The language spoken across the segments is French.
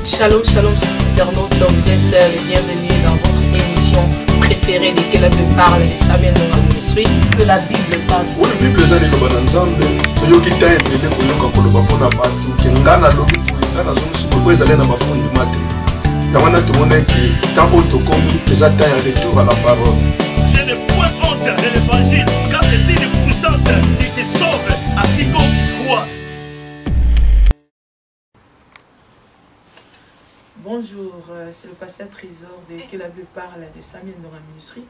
Shalom, shalom, internautes, vous êtes les bienvenus dans votre émission préférée de Quelle Bible parle de Samuel Nonga Ministry, que la Bible parle. Oui, la Bible est dans le ensemble. Il y a qui t'a aimé pour nous quand on va pour la partout. Qui ngana lobi pour ngana zone si vous allez dans ma fond du matin. Yamana tout le monde qui tant auto comme les attaques à retour à la parole. Je ne point honte de l'évangile, car c'est une puissance qui sauve à quiconque croit. Bonjour, c'est le pasteur Trésor de Que la Bible parle de Samuel Nonga Ministry.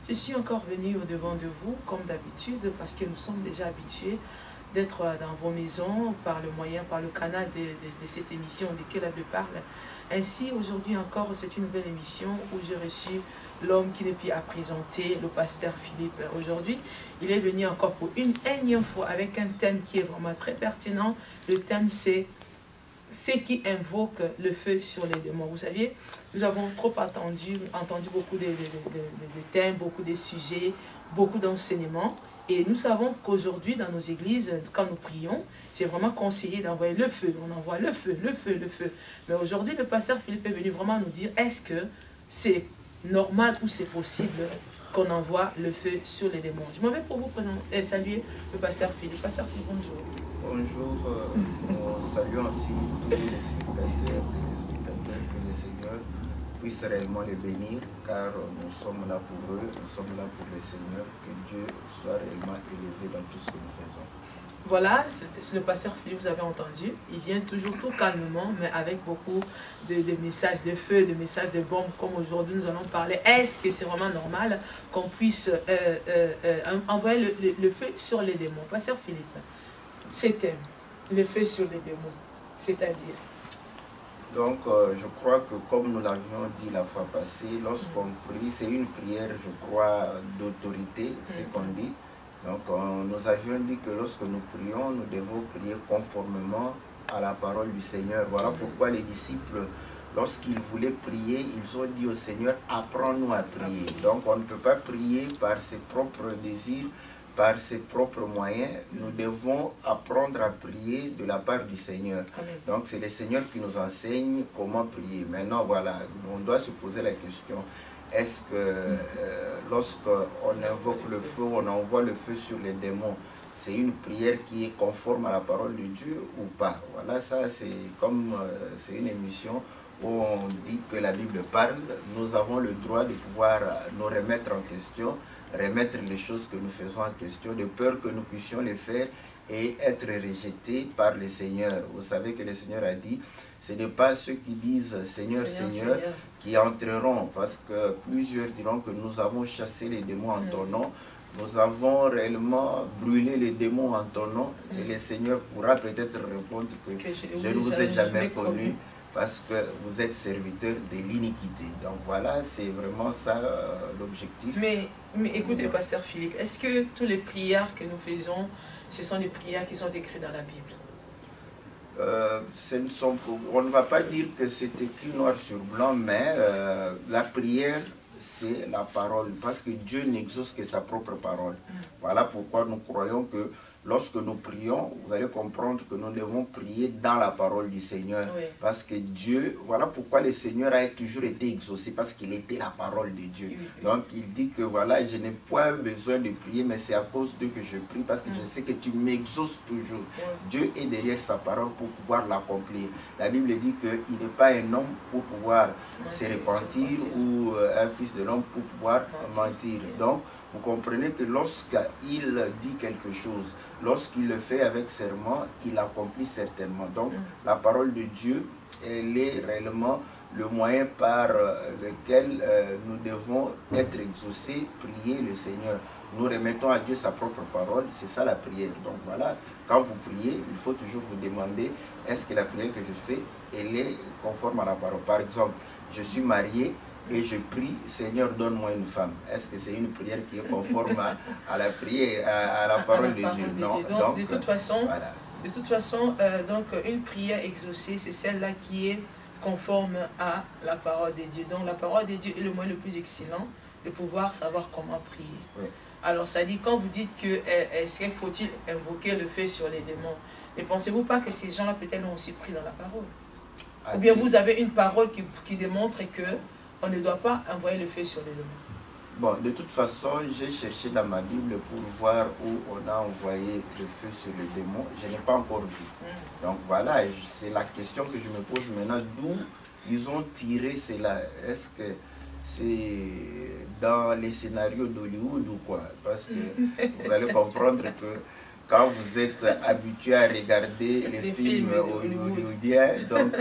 Je suis encore venu au devant de vous, comme d'habitude, parce que nous sommes déjà habitués d'être dans vos maisons par le moyen, par le canal de cette émission de Que la Bible parle. Ainsi, aujourd'hui encore, c'est une nouvelle émission où j'ai reçu l'homme qui n'est plus à présenter, le pasteur Philippe. Aujourd'hui, il est venu encore pour une énième fois avec un thème qui est vraiment très pertinent. Le thème, c'est ce qui invoque le feu sur les démons. Vous savez, nous avons trop entendu beaucoup de thèmes, beaucoup de sujets, beaucoup d'enseignements. Et nous savons qu'aujourd'hui, dans nos églises, quand nous prions, c'est vraiment conseillé d'envoyer le feu. On envoie le feu, le feu, le feu. Mais aujourd'hui, le pasteur Philippe est venu vraiment nous dire, est-ce que c'est normal ou c'est possible qu'on envoie le feu sur les démons? Je m'en vais pour vous présenter et saluer le pasteur Philippe. Pasteur Philippe, bonjour. Bonjour, nous saluons aussi tous les spectateurs, téléspectateurs, que le Seigneur puisse réellement les bénir, car nous sommes là pour eux, nous sommes là pour le Seigneur, que Dieu soit réellement élevé dans tout ce que nous faisons. Voilà, c'est le pasteur Philippe, vous avez entendu, il vient toujours tout calmement, mais avec beaucoup de messages de feu, de messages de bombe, comme aujourd'hui nous allons parler. Est-ce que c'est vraiment normal qu'on puisse envoyer le feu sur les démons? Pasteur Philippe, c'était le feu sur les démons, c'est-à-dire? Donc, je crois que comme nous l'avions dit la fois passée, lorsqu'on prie, c'est une prière, je crois, d'autorité, c'est qu'on dit. Donc, nous avions dit que lorsque nous prions, nous devons prier conformément à la parole du Seigneur. Voilà pourquoi les disciples, lorsqu'ils voulaient prier, ils ont dit au Seigneur, apprends-nous à prier. Donc, on ne peut pas prier par ses propres désirs, par ses propres moyens. Nous devons apprendre à prier de la part du Seigneur. Amen. Donc, c'est le Seigneur qui nous enseigne comment prier. Maintenant, voilà, on doit se poser la question. Est-ce que lorsqu'on invoque le feu, on envoie le feu sur les démons, c'est une prière qui est conforme à la parole de Dieu ou pas? Voilà, ça c'est comme c'est une émission où on dit que la Bible parle. Nous avons le droit de pouvoir nous remettre en question, remettre les choses que nous faisons en question, de peur que nous puissions les faire et être rejetés par le Seigneur. Vous savez que le Seigneur a dit, ce n'est pas ceux qui disent Seigneur, Seigneur, qui entreront, parce que plusieurs diront que nous avons chassé les démons en ton nom, nous avons réellement brûlé les démons en ton nom, et le Seigneur pourra peut-être répondre que je ne vous ai jamais connu, parce que vous êtes serviteurs de l'iniquité. Donc voilà, c'est vraiment ça l'objectif. Mais écoutez, pasteur Philippe, est-ce que toutes les prières que nous faisons, ce sont des prières qui sont écrites dans la Bible? On ne va pas dire que c'est écrit noir sur blanc, mais la prière, c'est la parole, parce que Dieu n'exauce que sa propre parole. Voilà pourquoi nous croyons que lorsque nous prions, vous allez comprendre que nous devons prier dans la parole du Seigneur. Oui. Parce que Dieu, voilà pourquoi le Seigneur a toujours été exaucé, parce qu'il était la parole de Dieu. Oui, oui. Donc il dit que voilà, je n'ai pas besoin de prier, mais c'est à cause d'eux que je prie, parce que je sais que tu m'exauces toujours. Oui. Dieu est derrière sa parole pour pouvoir l'accomplir. La Bible dit qu'il n'est pas un homme pour pouvoir se repentir ou un fils de l'homme pour pouvoir mentir. Donc, vous comprenez que lorsqu'il dit quelque chose, lorsqu'il le fait avec serment, il accomplit certainement. Donc, la parole de Dieu, elle est réellement le moyen par lequel nous devons être exaucés, prier le Seigneur. Nous remettons à Dieu sa propre parole, c'est ça la prière. Donc voilà, quand vous priez, il faut toujours vous demander, est-ce que la prière que je fais, elle est conforme à la parole? Par exemple, je suis marié, et je prie, Seigneur, donne-moi une femme. Est-ce que c'est une prière qui est conforme à la prière, à la parole de Dieu? Non. Donc, de toute façon, voilà. Donc, une prière exaucée, c'est celle-là qui est conforme à la parole de Dieu. Donc, la parole de Dieu est le moyen le plus excellent de pouvoir savoir comment prier. Oui. Alors, ça dit, quand vous dites que est-ce qu'il faut-il invoquer le feu sur les démons, ne pensez-vous pas que ces gens-là, peut-être, l'ont aussi pris dans la parole? Ou bien vous avez une parole qui démontre qu'on ne doit pas envoyer le feu sur les démons? Bon, de toute façon, j'ai cherché dans ma Bible pour voir où on a envoyé le feu sur les démons. Je n'ai pas encore vu. Donc voilà, c'est la question que je me pose maintenant. D'où ils ont tiré cela? Est-ce que c'est dans les scénarios d'Hollywood ou quoi? Parce que vous allez comprendre que quand vous êtes habitué à regarder les films hollywoodiens, donc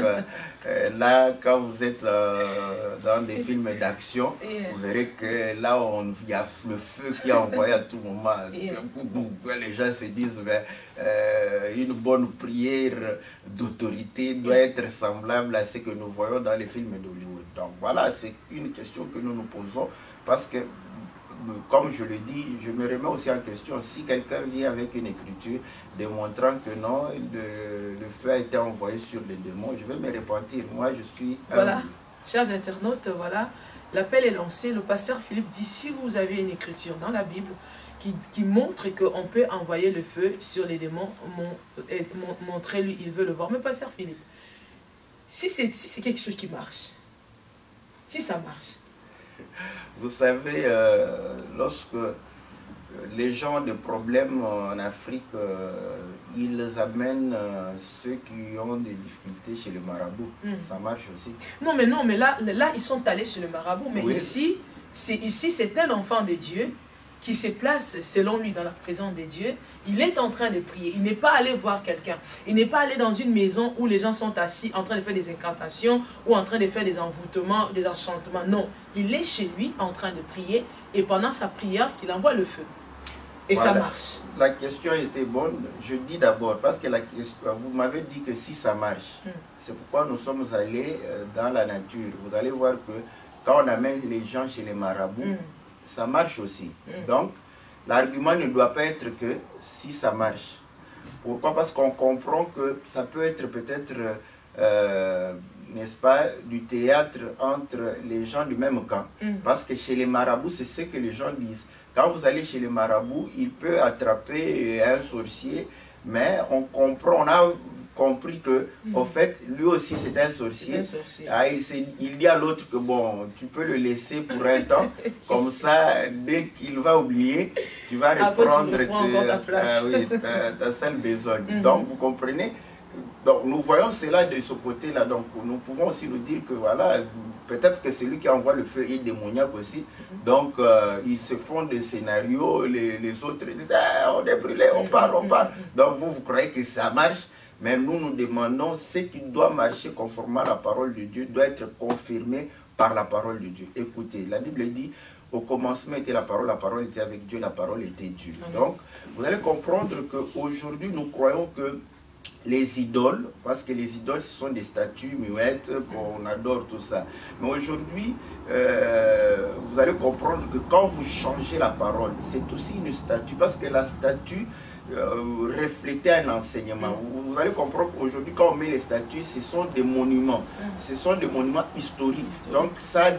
là, quand vous êtes dans des films d'action, vous verrez que là, il y a le feu qui est envoyé à tout moment. Les gens se disent, une bonne prière d'autorité doit être semblable à ce que nous voyons dans les films d'Hollywood. Donc voilà, c'est une question que nous nous posons parce que, comme je le dis, je me remets aussi en question. Si quelqu'un vient avec une écriture démontrant que non, le feu a été envoyé sur les démons, je vais me repentir. Moi, je suis... Voilà, chers internautes, voilà, l'appel est lancé. Le pasteur Philippe dit, si vous avez une écriture dans la Bible qui montre qu'on peut envoyer le feu sur les démons, montrez-lui, il veut le voir. Mais pasteur Philippe, si c'est quelque chose qui marche, si ça marche, vous savez, lorsque les gens ont des problèmes en Afrique, ils amènent ceux qui ont des difficultés chez le marabout. Ça marche aussi. Non, mais là, ils sont allés chez le marabout. Mais oui. Ici, c'est un enfant de Dieu qui se place, selon lui, dans la présence de Dieu. Il est en train de prier. Il n'est pas allé voir quelqu'un. Il n'est pas allé dans une maison où les gens sont assis en train de faire des incantations ou en train de faire des envoûtements, des enchantements. Non, il est chez lui en train de prier et pendant sa prière qu'il envoie le feu. Et voilà, ça marche. La question était bonne. Je dis d'abord, parce que vous m'avez dit que si ça marche, c'est pourquoi nous sommes allés dans la nature. Vous allez voir que quand on amène les gens chez les marabouts, ça marche aussi. Donc, l'argument ne doit pas être que si ça marche. Pourquoi? Parce qu'on comprend que ça peut être peut-être, n'est-ce pas, du théâtre entre les gens du même camp. Parce que chez les marabouts, c'est ce que les gens disent. Quand vous allez chez les marabouts, il peut attraper un sorcier, mais on comprend, on a compris que, en fait, lui aussi c'est un sorcier. Ah, il dit à l'autre que bon, tu peux le laisser pour un temps, comme ça, dès qu'il va oublier, tu vas reprendre ta seule besogne. Donc, vous comprenez? Donc, nous voyons cela de ce côté-là. Donc, nous pouvons aussi nous dire que voilà, peut-être que celui qui envoie le feu est démoniaque aussi. Donc, ils se font des scénarios, les autres disent ah, on est brûlé, on parle. Donc, vous croyez que ça marche? Mais nous, nous demandons ce qui doit marcher conformément à la parole de Dieu, doit être confirmé par la parole de Dieu. Écoutez, la Bible dit, au commencement était la parole était avec Dieu, la parole était Dieu. Donc, vous allez comprendre qu'aujourd'hui, nous croyons que les idoles, parce que les idoles, ce sont des statues muettes, qu'on adore, tout ça. Mais aujourd'hui, vous allez comprendre que quand vous changez la parole, c'est aussi une statue, parce que la statue reflétait un enseignement. Vous allez comprendre qu'aujourd'hui, quand on met les statues, ce sont des monuments. Ce sont des monuments historiques. Donc, ça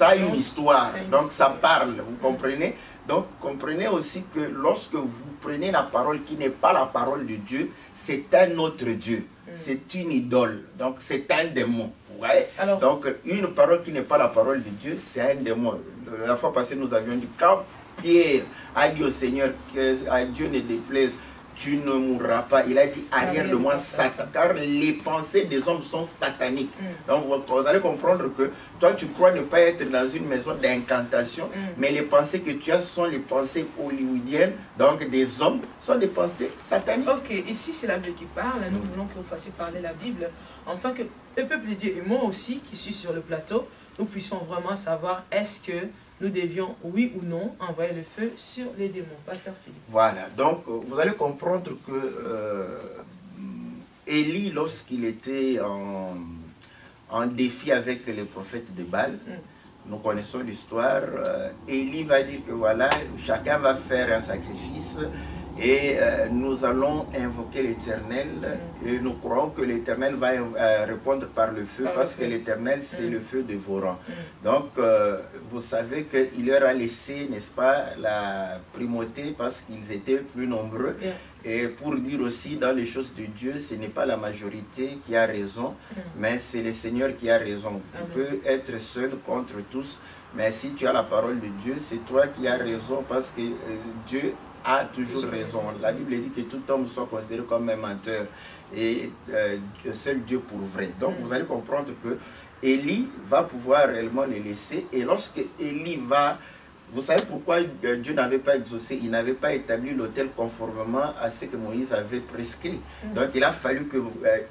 a une histoire. Donc, ça parle. Vous comprenez? Donc, comprenez aussi que lorsque vous prenez la parole qui n'est pas la parole de Dieu, c'est un autre Dieu. C'est une idole. Donc, c'est un démon. Ouais. Alors, donc, une parole qui n'est pas la parole de Dieu, c'est un démon. La fois passée, nous avions dit, quand Pierre a dit au Seigneur que à Dieu ne déplaise, tu ne mourras pas. Il a dit arrière de moi Satan, car les pensées des hommes sont sataniques. Donc vous allez comprendre que toi tu crois ne pas être dans une maison d'incantation, mais les pensées que tu as sont les pensées hollywoodiennes, donc des hommes, sont des pensées sataniques. Ok, ici c'est la Bible qui parle, nous voulons que vous fassiez parler la Bible, afin que le peuple de Dieu et moi aussi qui suis sur le plateau, nous puissions vraiment savoir est-ce que nous devions, oui ou non, envoyer le feu sur les démons. Pasteur Philippe. Voilà, donc vous allez comprendre que Élie, lorsqu'il était en défi avec les prophètes de Baal, nous connaissons l'histoire, Élie va dire que voilà, chacun va faire un sacrifice Et nous allons invoquer l'Éternel et nous croyons que l'Éternel va répondre par le feu parce que l'Éternel c'est le feu dévorant. Donc vous savez qu'il leur a laissé, n'est-ce pas, la primauté parce qu'ils étaient plus nombreux. Et pour dire aussi dans les choses de Dieu, ce n'est pas la majorité qui a raison, mais c'est le Seigneur qui a raison. Tu peux être seul contre tous, mais si tu as la parole de Dieu, c'est toi qui as raison parce que Dieu a toujours raison. La Bible dit que tout homme soit considéré comme un menteur et seul Dieu pour vrai. Donc vous allez comprendre que Élie va pouvoir réellement les laisser, et lorsque Élie va... Vous savez pourquoi Dieu n'avait pas exaucé, il n'avait pas établi l'autel conformément à ce que Moïse avait prescrit. Donc il a fallu que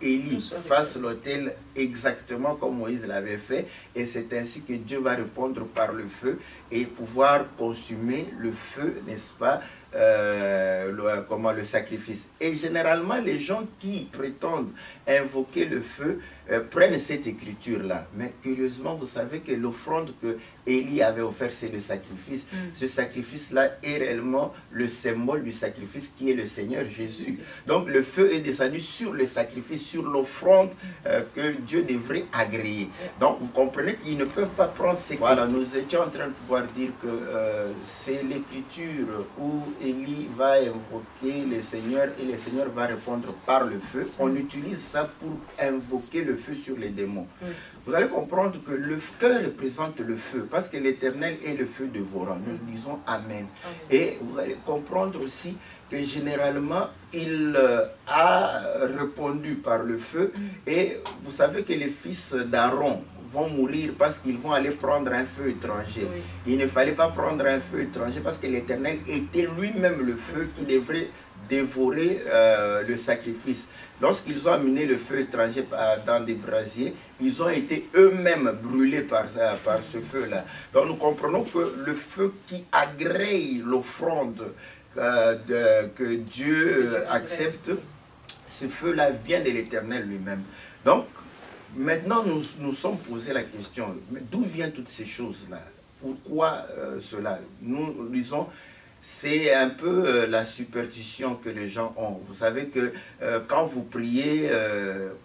Élie fasse l'autel exactement comme Moïse l'avait fait, et c'est ainsi que Dieu va répondre par le feu et pouvoir consumer le feu, n'est-ce pas, le sacrifice. Et généralement les gens qui prétendent invoquer le feu prennent cette écriture-là. Mais curieusement, vous savez que l'offrande que Élie avait offerte, c'est le sacrifice. Ce sacrifice-là est réellement le symbole du sacrifice qui est le Seigneur Jésus. Donc le feu est descendu sur le sacrifice, sur l'offrande que Dieu devrait agréer. Donc vous comprenez qu'ils ne peuvent pas prendre ces... Voilà, nous étions en train de pouvoir dire que c'est l'écriture où Élie va invoquer le Seigneur et le Seigneur va répondre par le feu. On utilise ça pour invoquer le feu sur les démons. Vous allez comprendre que le cœur représente le feu, parce que l'Éternel est le feu dévorant. Nous disons Amen. Et vous allez comprendre aussi que généralement, il a répondu par le feu. Et vous savez que les fils d'Aaron vont mourir parce qu'ils vont aller prendre un feu étranger. Il ne fallait pas prendre un feu étranger parce que l'Éternel était lui-même le feu qui devrait dévorer le sacrifice. Lorsqu'ils ont amené le feu étranger dans des brasiers, ils ont été eux-mêmes brûlés par ce feu-là. Donc nous comprenons que le feu qui agrée l'offrande que Dieu accepte, ce feu-là vient de l'Éternel lui-même. Donc maintenant nous sommes posé la question, d'où viennent toutes ces choses-là? Pourquoi cela? Nous disons, c'est un peu la superstition que les gens ont. Vous savez que quand vous priez,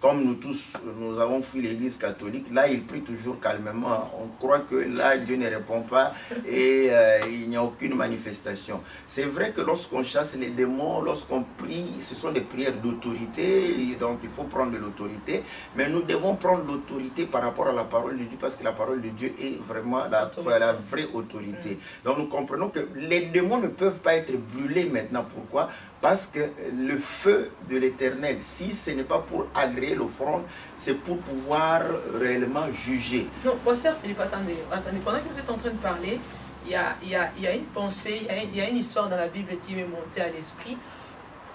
comme nous tous, nous avons fui l'église catholique, là, ils prient toujours calmement. On croit que là, Dieu ne répond pas et il n'y a aucune manifestation. C'est vrai que lorsqu'on chasse les démons, lorsqu'on prie, ce sont des prières d'autorité, donc il faut prendre de l'autorité. Mais nous devons prendre l'autorité par rapport à la parole de Dieu, parce que la parole de Dieu est vraiment la vraie autorité. Donc nous comprenons que les démons ne peuvent pas être brûlés maintenant. Pourquoi? Parce que le feu de l'Éternel, si ce n'est pas pour agréer l'offrande, c'est pour pouvoir réellement juger. Non, pasteur Philippe, attendez. Pendant que vous êtes en train de parler, il y a une pensée, il y a une histoire dans la Bible qui m'est montée à l'esprit.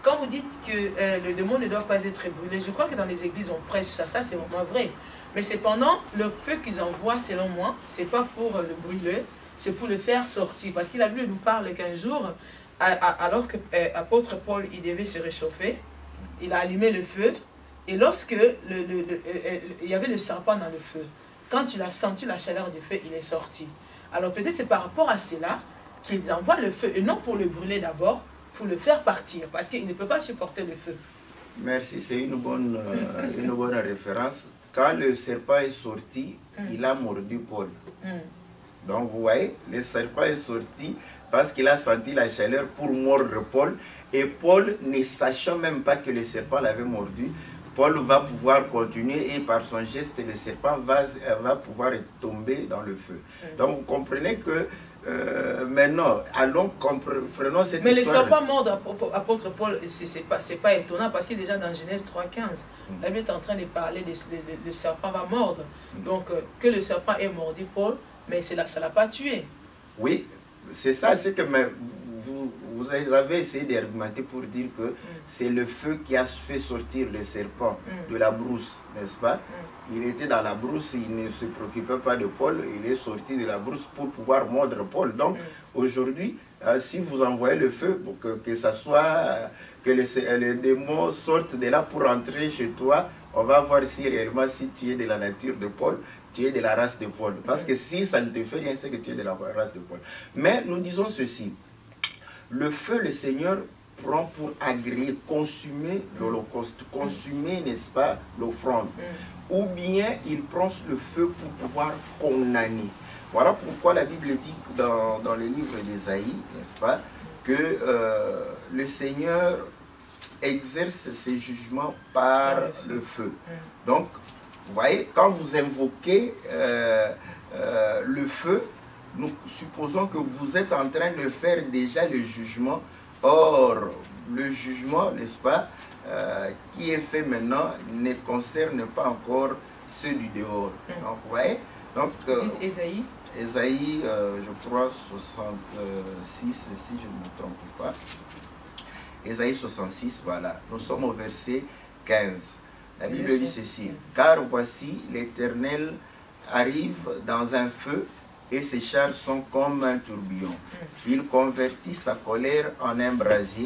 Quand vous dites que le démon ne doit pas être brûlé, je crois que dans les églises on prêche ça, c'est vraiment vrai. Mais cependant, le feu qu'ils envoient, selon moi, c'est pas pour le brûler, c'est pour le faire sortir. Parce que la Bible nous parle qu'un jour, alors que l'apôtre Paul il devait se réchauffer, il a allumé le feu, et lorsque il y avait le serpent dans le feu, quand il a senti la chaleur du feu, il est sorti. Alors peut-être c'est par rapport à cela qu'ils envoient le feu, et non pour le brûler d'abord, pour le faire partir, parce qu'il ne peut pas supporter le feu. Merci, c'est une bonne référence. Quand le serpent est sorti, il a mordu Paul. Donc vous voyez, le serpent est sorti parce qu'il a senti la chaleur pour mordre Paul. Et Paul, ne sachant même pas que le serpent l'avait mordu, Paul va pouvoir continuer et par son geste, le serpent va pouvoir tomber dans le feu. Donc vous comprenez que maintenant, prenons cette histoire. Mais le serpent mordre apôtre Paul, c'est pas étonnant parce que déjà dans Genèse 3,15, la Bible est en train de parler le serpent va mordre. Donc que le serpent ait mordu Paul, mais ça ne l'a pas tué. Oui, c'est ça, c'est que vous avez essayé d'argumenter pour dire que c'est le feu qui a fait sortir le serpent de la brousse, n'est-ce pas? Il était dans la brousse, il ne se préoccupait pas de Paul, il est sorti de la brousse pour pouvoir mordre Paul. Donc aujourd'hui, si vous envoyez le feu, que ça soit que les démons sortent de là pour entrer chez toi, on va voir si réellement si tu es de la nature de Paul, tu es de la race de Paul. Parce que si ça ne te fait rien, c'est que tu es de la race de Paul. Mais nous disons ceci. Le feu, le Seigneur prend pour agréer, consumer l'holocauste, consumer, n'est-ce pas, l'offrande. Ou bien il prend le feu pour pouvoir condamner. Voilà pourquoi la Bible dit dans le livre d'Ésaïe, n'est-ce pas, que le Seigneur exerce ses jugements par le feu. Donc, vous voyez, quand vous invoquez le feu, nous supposons que vous êtes en train de faire déjà le jugement. Or, le jugement, n'est-ce pas, qui est fait maintenant ne concerne pas encore ceux du dehors. Donc, vous voyez, donc, dites Ésaïe. Ésaïe, je crois, 66, si je ne me trompe pas. Ésaïe 66, voilà. Nous sommes au verset 15. La Bible dit ceci. Car voici, l'Éternel arrive dans un feu et ses chars sont comme un tourbillon. Il convertit sa colère en un brasier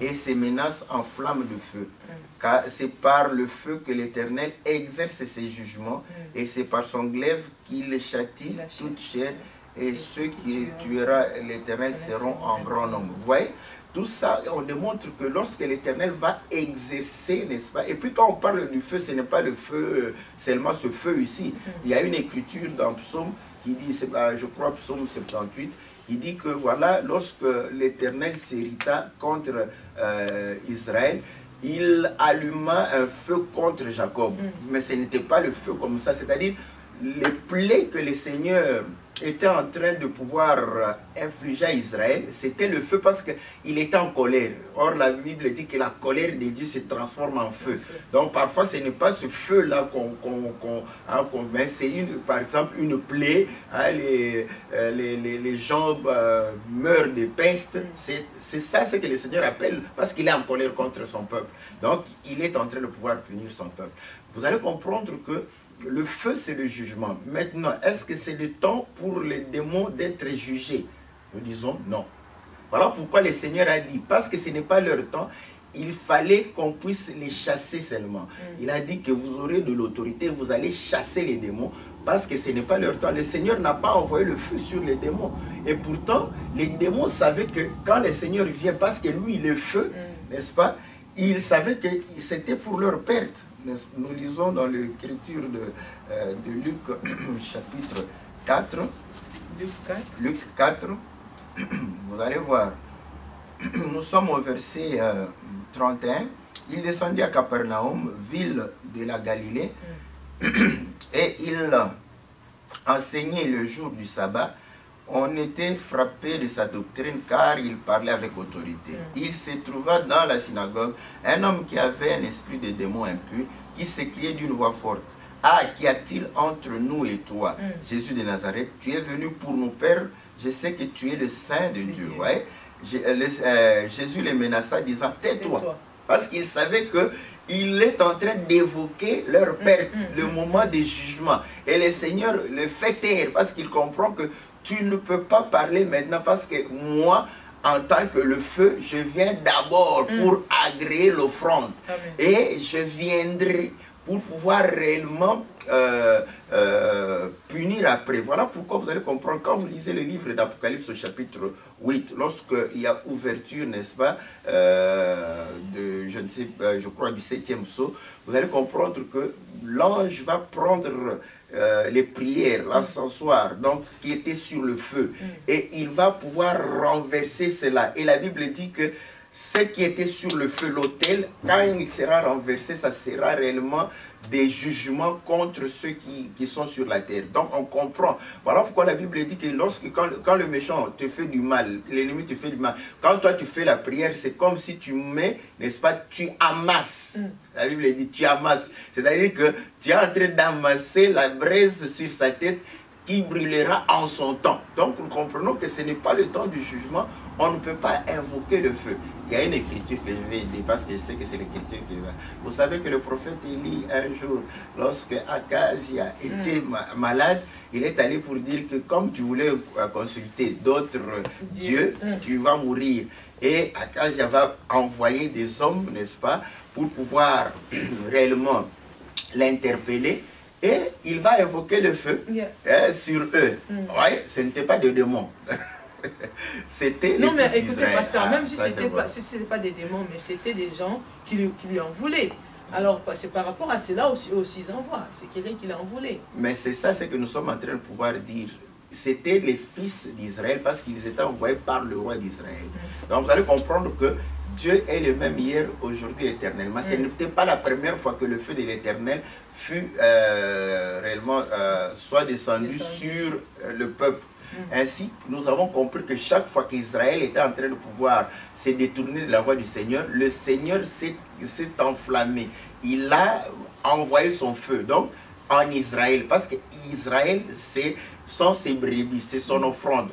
et ses menaces en flammes de feu. Car c'est par le feu que l'Éternel exerce ses jugements et c'est par son glaive qu'il châtie toute chair et ceux qui tuera l'Éternel seront en grand nombre. Vous voyez, tout ça, on démontre que lorsque l'Éternel va exercer, n'est-ce pas? Et puis quand on parle du feu, ce n'est pas le feu, seulement ce feu ici. Il y a une écriture dans Psaume qui dit, je crois Psaume 78, il dit que voilà, lorsque l'Éternel s'irrita contre Israël, il alluma un feu contre Jacob. Mais ce n'était pas le feu comme ça, c'est-à-dire les plaies que le Seigneur était en train de pouvoir infliger à Israël, c'était le feu parce qu'il était en colère. Or, la Bible dit que la colère de Dieu se transforme en feu. Donc, parfois, ce n'est pas ce feu-là qu'on met, c'est par exemple une plaie. Hein, les gens meurent de peste. C'est ça ce que le Seigneur appelle parce qu'il est en colère contre son peuple. Donc, il est en train de pouvoir punir son peuple. Vous allez comprendre que le feu, c'est le jugement. Maintenant, est-ce que c'est le temps pour les démons d'être jugés? Nous disons non. Voilà pourquoi le Seigneur a dit, parce que ce n'est pas leur temps, il fallait qu'on puisse les chasser seulement. Il a dit que vous aurez de l'autorité, vous allez chasser les démons, parce que ce n'est pas leur temps. Le Seigneur n'a pas envoyé le feu sur les démons. Et pourtant, les démons savaient que quand le Seigneur vient, parce que lui, le feu, n'est-ce pas, il savait que c'était pour leur perte. Nous lisons dans l'écriture de Luc, chapitre 4. Luc 4. Vous allez voir. Nous sommes au verset 31. Il descendit à Capernaum, ville de la Galilée, et il enseignait le jour du sabbat. On était frappé de sa doctrine car il parlait avec autorité. Il se trouva dans la synagogue un homme qui avait un esprit de démon impur qui s'écriait d'une voix forte. « Ah, qu'y a-t-il entre nous et toi, Jésus de Nazareth? Tu es venu pour nous perdre. Je sais que tu es le Saint de Dieu. » Ouais. Jésus les menaça disant « Tais-toi » parce qu'il savait qu'il est en train d'évoquer leur perte, le moment des jugements. Et le Seigneur le fait taire parce qu'il comprend que tu ne peux pas parler maintenant parce que moi, en tant que le feu, je viens d'abord pour agréer l'offrande. Et je viendrai pour pouvoir réellement punir après. Voilà pourquoi vous allez comprendre, quand vous lisez le livre d'Apocalypse au chapitre 8, lorsqu'il y a ouverture, n'est-ce pas, je crois du 7e sceau, vous allez comprendre que l'ange va prendre les prières, l'encensoir, donc qui était sur le feu, et il va pouvoir renverser cela. Et la Bible dit que ce qui était sur le feu, l'autel, quand il sera renversé, ça sera réellement des jugements contre ceux qui sont sur la terre. Donc on comprend. Voilà pourquoi la Bible dit que quand le méchant te fait du mal, l'ennemi te fait du mal, quand toi tu fais la prière, c'est comme si tu mets, n'est-ce pas, tu amasses. La Bible dit tu amasses. C'est-à-dire que tu es en train d'amasser la braise sur sa tête qui brûlera en son temps. Donc nous comprenons que ce n'est pas le temps du jugement. On ne peut pas invoquer le feu. Il y a une écriture que je vais aider parce que je sais que c'est l'écriture qui va. Vous savez que le prophète Élie, un jour, lorsque Akazia était malade, il est allé pour dire que comme tu voulais consulter d'autres dieux, tu vas mourir. Et Akazia va envoyer des hommes, n'est-ce pas, pour pouvoir réellement l'interpeller. Et il va invoquer le feu sur eux. Ouais, ce n'était pas de démons. C'était Non, mais fils écoutez, d'Israël. pasteur, même si ça, ce n'était c'est pas des démons, mais c'était des gens qui lui en voulaient. Alors, c'est par rapport à cela aussi ils envoient. C'est quelqu'un qui l'a en voulait. Mais c'est ça ce que nous sommes en train de pouvoir dire. C'était les fils d'Israël parce qu'ils étaient envoyés par le roi d'Israël. Donc vous allez comprendre que Dieu est le même hier, aujourd'hui, éternellement. Ce n'était pas la première fois que le feu de l'éternel fut réellement soit descendu sur le peuple. Ainsi, nous avons compris que chaque fois qu'Israël était en train de pouvoir se détourner de la voie du Seigneur, le Seigneur s'est enflammé. Il a envoyé son feu. Donc, en Israël, parce que Israël, sont ses brebis, c'est son offrande.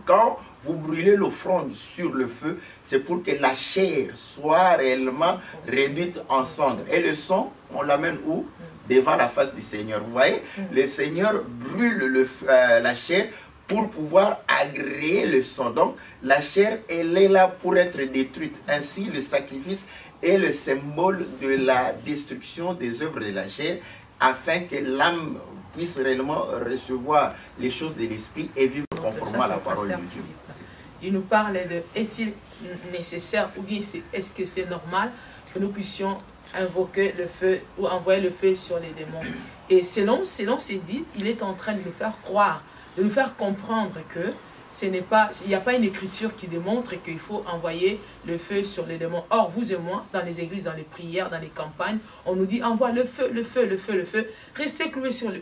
Quand vous brûlez l'offrande sur le feu, c'est pour que la chair soit réellement réduite en cendres. Et le sang, on l'amène où? Devant la face du Seigneur. Vous voyez, le Seigneur brûle la chair pour pouvoir agréer le sang. Donc, la chair, elle est là pour être détruite. Ainsi, le sacrifice est le symbole de la destruction des œuvres de la chair, afin que l'âme puisse réellement recevoir les choses de l'esprit et vivre conformément à la parole de Dieu. Il nous parle de est-il nécessaire ou bien est-ce que c'est normal que nous puissions invoquer le feu ou envoyer le feu sur les démons. Et selon ces dits, il est en train de nous faire croire, de nous faire comprendre que il n'y a pas une écriture qui démontre qu'il faut envoyer le feu sur les démons. Or, vous et moi, dans les églises, dans les prières, dans les campagnes, on nous dit envoie le feu, le feu, le feu, le feu. Restez cloués sur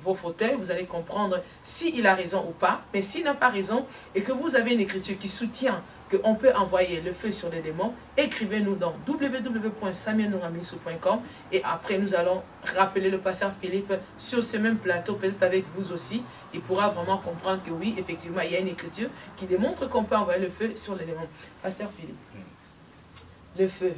vos fauteuils, vous allez comprendre s'il a raison ou pas. Mais s'il n'a pas raison et que vous avez une écriture qui soutient qu'on peut envoyer le feu sur les démons, écrivez-nous dans www.samuelnouraminsou.com et après nous allons rappeler le pasteur Philippe sur ce même plateau, peut-être avec vous aussi. Il pourra vraiment comprendre que oui, effectivement, il y a une écriture qui démontre qu'on peut envoyer le feu sur les démons. Pasteur Philippe, le feu.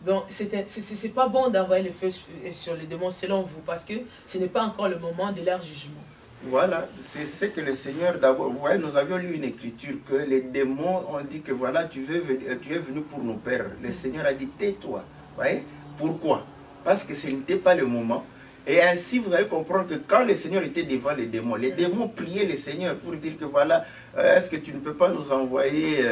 Donc, c'est pas bon d'envoyer le feu sur les démons selon vous, parce que ce n'est pas encore le moment de leur jugement. Voilà, c'est ce que le Seigneur d'abord, vous voyez, nous avions lu une écriture que les démons ont dit que voilà, tu es venu pour nous perdre. Le Seigneur a dit, tais-toi. Vous voyez, pourquoi? Parce que ce n'était pas le moment. Et ainsi, vous allez comprendre que quand le Seigneur était devant les démons priaient le Seigneur pour dire que voilà, est-ce que tu ne peux pas nous envoyer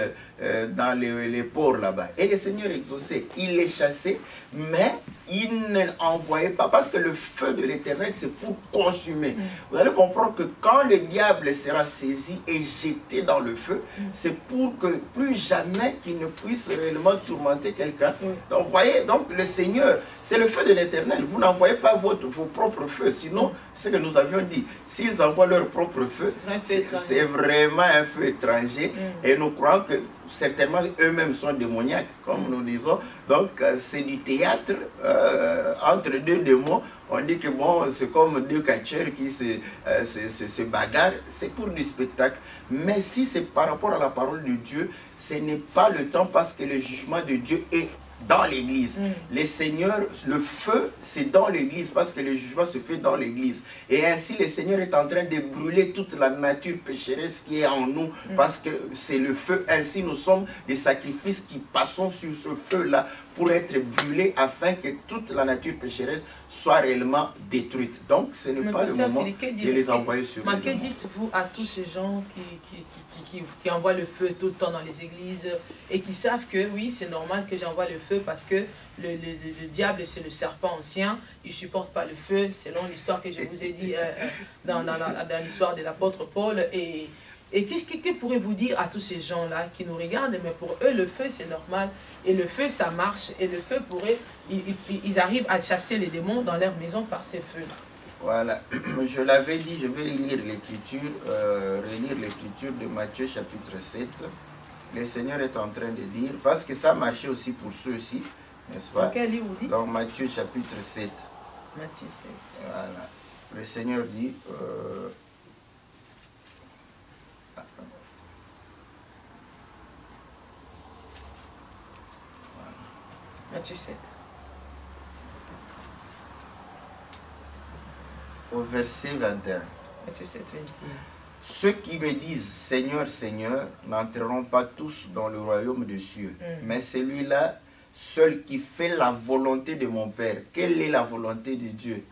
dans les ports là-bas? Et le Seigneur exauçait, il les chassait, mais il ne l'envoyait pas parce que le feu de l'Éternel, c'est pour consumer. Vous allez comprendre que quand le diable sera saisi et jeté dans le feu, c'est pour que plus jamais qu'il ne puisse réellement tourmenter quelqu'un. Donc, vous voyez, donc le Seigneur, c'est le feu de l'Éternel. Vous n'envoyez pas vos propres feux, sinon, c'est ce que nous avions dit. S'ils envoient leur propre feu, c'est vraiment un feu étranger. Et nous croyons que certainement eux-mêmes sont démoniaques, comme nous disons. Donc, c'est du théâtre entre deux démons. On dit que bon, c'est comme deux catcheurs qui se bagarrent. C'est pour du spectacle. Mais si c'est par rapport à la parole de Dieu, ce n'est pas le temps parce que le jugement de Dieu est dans l'église. Les seigneurs, le feu, c'est dans l'église parce que le jugement se fait dans l'église. Et ainsi, le Seigneur est en train de brûler toute la nature pécheresse qui est en nous parce que c'est le feu. Ainsi, nous sommes des sacrifices qui passons sur ce feu-là pour être brûlés afin que toute la nature pécheresse soit réellement détruite. Donc, ce n'est pas le moment de les envoyer sur les démons. Que dites-vous à tous ces gens qui envoient le feu tout le temps dans les églises et qui savent que oui, c'est normal que j'envoie le feu parce que le diable, c'est le serpent ancien, il ne supporte pas le feu, selon l'histoire que je vous ai dit dans l'histoire de l'apôtre Paul. Et qu'est-ce que pourrez-vous dire à tous ces gens-là qui nous regardent? Mais pour eux, le feu, c'est normal. Et le feu, ça marche. Et le feu, pour eux, ils arrivent à chasser les démons dans leur maison par ces feux-là. Voilà. Je l'avais dit, je vais relire l'écriture de Matthieu chapitre 7. Le Seigneur est en train de dire, parce que ça marchait aussi pour ceux-ci, n'est-ce pas? Dans quel livre vous dites? Dans Matthieu chapitre 7. Matthieu 7. Voilà. Le Seigneur dit... Matthieu 7. Au verset 21. Matthieu 7, 21. Ceux qui me disent Seigneur, Seigneur, n'entreront pas tous dans le royaume des cieux, mais celui-là seul qui fait la volonté de mon Père. Quelle est la volonté de Dieu?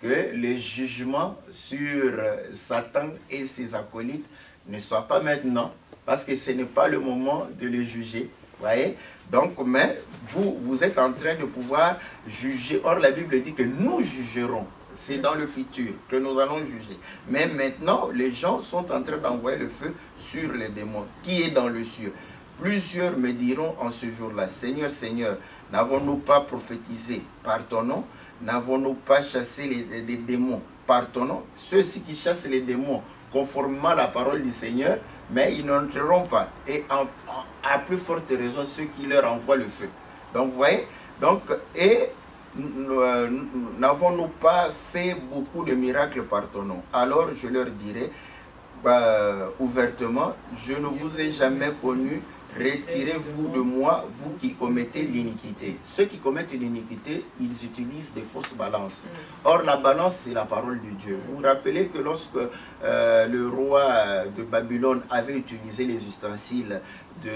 Que le jugement sur Satan et ses acolytes ne soit pas maintenant, parce que ce n'est pas le moment de le juger. Voyez? Donc, mais vous êtes en train de pouvoir juger. Or, la Bible dit que nous jugerons. C'est dans le futur que nous allons juger. Mais maintenant, les gens sont en train d'envoyer le feu sur les démons. Qui est dans le ciel? Plusieurs me diront en ce jour-là, Seigneur, Seigneur, n'avons-nous pas prophétisé par ton nom? N'avons-nous pas chassé les démons par ton nom? Ceux-ci qui chassent les démons conformément à la parole du Seigneur, mais ils n'entreront pas. Et à plus forte raison, ceux qui leur envoient le feu. Donc, vous voyez, donc, et n'avons-nous pas fait beaucoup de miracles par ton nom? Alors, je leur dirai ouvertement, je ne vous ai jamais connu. Retirez-vous de moi, vous qui commettez l'iniquité. Ceux qui commettent l'iniquité, ils utilisent des fausses balances. Or, la balance, c'est la parole de Dieu. Vous vous rappelez que lorsque le roi de Babylone avait utilisé les ustensiles de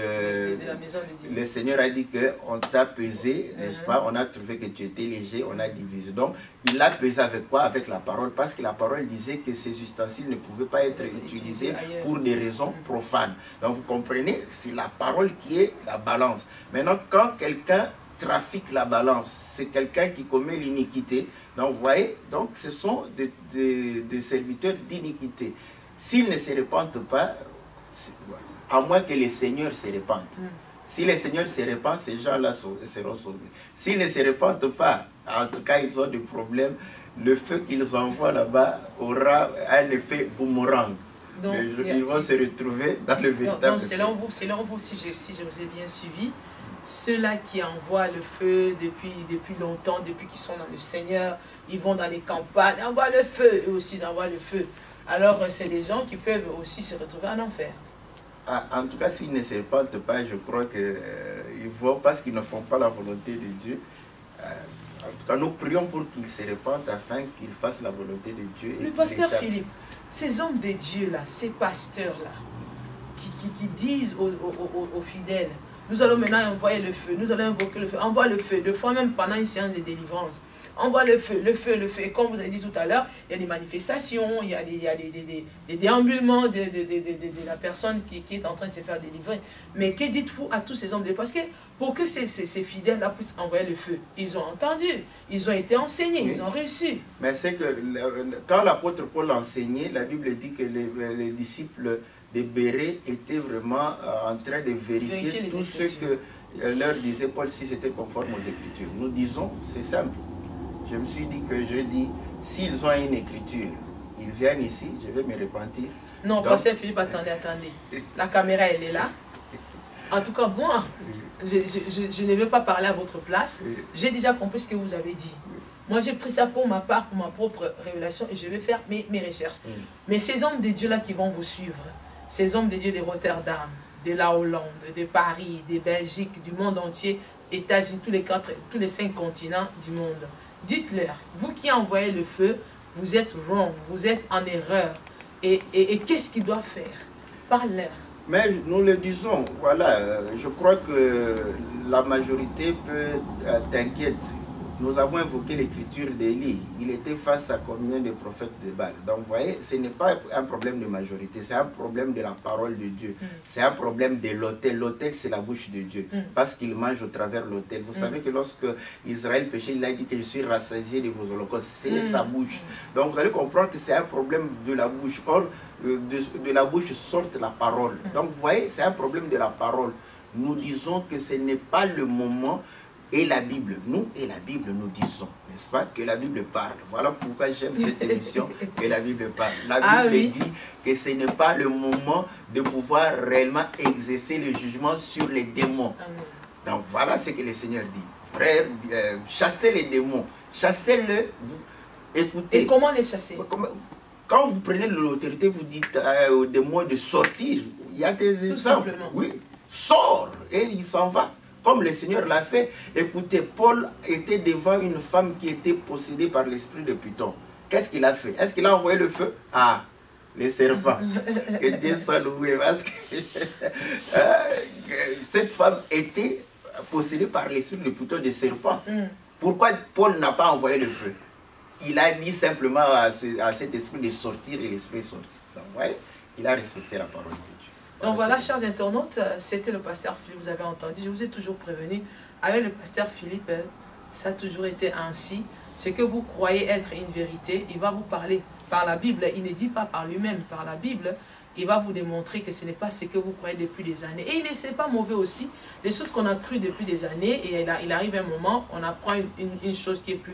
la maison de Dieu, le Seigneur a dit qu'on t'a pesé, n'est-ce pas? On a trouvé que tu étais léger, on a divisé. Donc, il l'a pesé avec quoi? Avec la parole, parce que la parole disait que ces ustensiles ne pouvaient pas être utilisés pour des raisons profanes. Donc, vous comprenez, c'est la parole qui est la balance. Maintenant, quand quelqu'un trafique la balance, c'est quelqu'un qui commet l'iniquité. Donc, vous voyez, donc ce sont des serviteurs d'iniquité. S'ils ne se répandent pas, à moins que les seigneurs se répandent. Si les seigneurs se répandent, ces gens-là seront sauvés. S'ils ne se répandent pas, en tout cas, ils ont des problèmes. Le feu qu'ils envoient là-bas aura un effet boomerang. Donc, ils vont se retrouver dans le véritable. Donc, selon vous, si je vous ai bien suivi, ceux-là qui envoient le feu depuis longtemps, depuis qu'ils sont dans le Seigneur, ils vont dans les campagnes, ils envoient le feu, eux aussi ils envoient le feu. Alors, c'est des gens qui peuvent aussi se retrouver en enfer. En tout cas, s'ils ne se répandent pas, je crois qu'ils vont parce qu'ils ne font pas la volonté de Dieu. En tout cas, nous prions pour qu'ils se répandent afin qu'ils fassent la volonté de Dieu. Mais pasteur Philippe, ces hommes de Dieu-là, ces pasteurs-là, qui disent aux fidèles, nous allons maintenant envoyer le feu, nous allons invoquer le feu, envoie le feu, deux fois même pendant une séance de délivrance. Envoie le feu, le feu, le feu. Et comme vous avez dit tout à l'heure, il y a des manifestations, il y a des déambulements de la personne qui est en train de se faire délivrer. Mais que dites-vous à tous ces hommes de Dieu? Parce que pour que ces fidèles-là puissent envoyer le feu, ils ont entendu, ils ont été enseignés, ils ont réussi. Mais c'est que quand l'apôtre Paul enseignait, la Bible dit que les disciples de Bérée étaient vraiment en train de vérifier tout ce que leur disait Paul si c'était conforme aux Écritures. Nous disons, c'est simple. Je me suis dit que je dis, s'ils ont une écriture, ils viennent ici, je vais me repentir. Non, pasteur Philippe, attendez. La caméra, elle est là. En tout cas, moi, je ne veux pas parler à votre place. J'ai déjà compris ce que vous avez dit. Moi, j'ai pris ça pour ma part, pour ma propre révélation, et je vais faire mes recherches. Mais ces hommes de Dieu-là qui vont vous suivre, ces hommes de Dieu de Rotterdam, de la Hollande, de Paris, de Belgique, du monde entier, États-Unis, tous les 5 continents du monde, dites-leur, vous qui envoyez le feu, vous êtes wrong, vous êtes en erreur. Et qu'est-ce qu'ils doivent faire? Parle-leur. Mais nous le disons, voilà, je crois que la majorité peut t'inquiète. Nous avons évoqué l'écriture d'Élie. Il était face à combien de prophètes de Baal. Donc, vous voyez, ce n'est pas un problème de majorité, c'est un problème de la parole de Dieu. C'est un problème de l'autel. L'autel, c'est la bouche de Dieu. Parce qu'il mange au travers de l'autel. Vous savez que lorsque Israël péchait, il a dit que je suis rassasié de vos holocaustes. C'est sa bouche. Donc, vous allez comprendre que c'est un problème de la bouche. Or, de la bouche sort la parole. Donc, vous voyez, c'est un problème de la parole. Nous disons que ce n'est pas le moment. Et la Bible, nous disons, n'est-ce pas, que la Bible parle. Voilà pourquoi j'aime cette émission, que la Bible parle. La Bible dit que ce n'est pas le moment de pouvoir réellement exercer le jugement sur les démons. Donc voilà ce que le Seigneur dit. Frère, chassez les démons, chassez-le, écoutez. Et comment les chasser? Quand vous prenez l'autorité, vous dites aux démons de sortir. Il y a des exemples. Oui, sort et il s'en va. Comme le Seigneur l'a fait. Écoutez, Paul était devant une femme qui était possédée par l'esprit de Python. Qu'est-ce qu'il a fait? Est-ce qu'il a envoyé le feu? Ah, les serpents. Que Dieu soit loué. Parce que cette femme était possédée par l'esprit de Python des serpents. Pourquoi Paul n'a pas envoyé le feu? Il a dit simplement à cet esprit de sortir et l'esprit est sorti. Donc, ouais. il a respecté la parole de Dieu. Donc voilà, chers internautes, c'était le pasteur Philippe, vous avez entendu, je vous ai toujours prévenu, avec le pasteur Philippe, ça a toujours été ainsi. Ce que vous croyez être une vérité, il va vous parler par la Bible, il ne dit pas par lui-même, par la Bible, il va vous démontrer que ce n'est pas ce que vous croyez depuis des années. Et il n'est pas mauvais aussi, des choses qu'on a crues depuis des années, et il arrive un moment, on apprend une chose qui est plus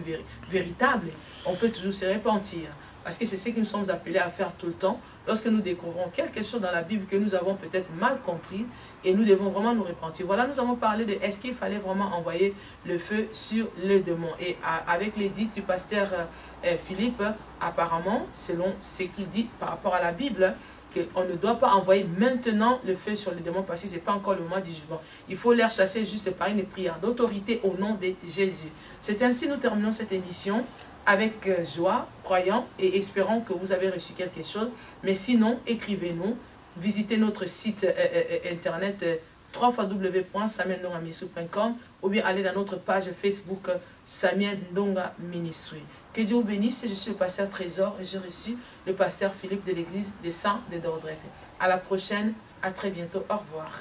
véritable, on peut toujours se repentir. Parce que c'est ce que nous sommes appelés à faire tout le temps. Lorsque nous découvrons quelque chose dans la Bible que nous avons peut-être mal compris, et nous devons vraiment nous repentir. Voilà, nous avons parlé de est-ce qu'il fallait vraiment envoyer le feu sur le démon. Et avec les dits du pasteur Philippe, apparemment, selon ce qu'il dit par rapport à la Bible, qu'on ne doit pas envoyer maintenant le feu sur le démon parce que ce n'est pas encore le moment du jugement. Il faut les chasser juste par une prière d'autorité au nom de Jésus. C'est ainsi nous terminons cette émission. Avec joie, croyant et espérant que vous avez reçu quelque chose. Mais sinon, écrivez-nous, visitez notre site internet www.samuelndonga-ministry.com ou bien allez dans notre page Facebook Samuel Ndonga Ministry. Que Dieu vous bénisse. Je suis le pasteur Trésor et j'ai reçu le pasteur Philippe de l'église des Saints de Dordrecht. À la prochaine, à très bientôt. Au revoir.